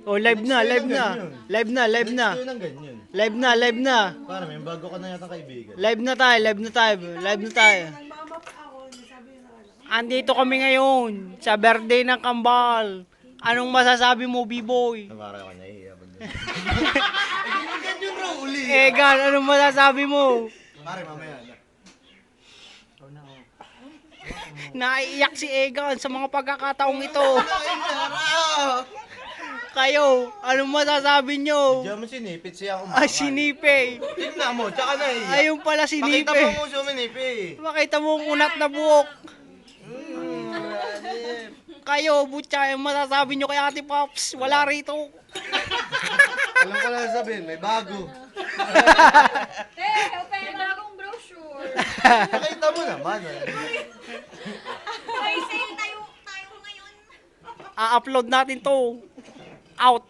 Oh, live na, live na. Live na, live na. Next ng ganyan. Live na, live na. Para may bago ka na yata kaibigan. Live na tayo, live na tayo. Live na tayo. Andito kami ngayon sa birthday ng Kambal. Anong masasabi mo, B-boy? Para ako nahihiya pag Egan, anong masasabi mo? Pare, mamaya na. Naiiyak si Egan sa mga pagkakataong ito. Kayo, anong masasabi nyo? Diyan mo sinipit siya kumakan. Ah, sinipe. Tingnan mo, tsaka nahihiya. Ayun pala Pakita sinipe. mo mo suminipi. Makita mo ang unat na buhok. Kayo, butya, yung masasabi nyo kay Ate Pops, wala rito. Alam ko lang sabihin, may bago. May bagong brochure. Pakita mo naman. May sale tayo ngayon. A-upload natin to. Out.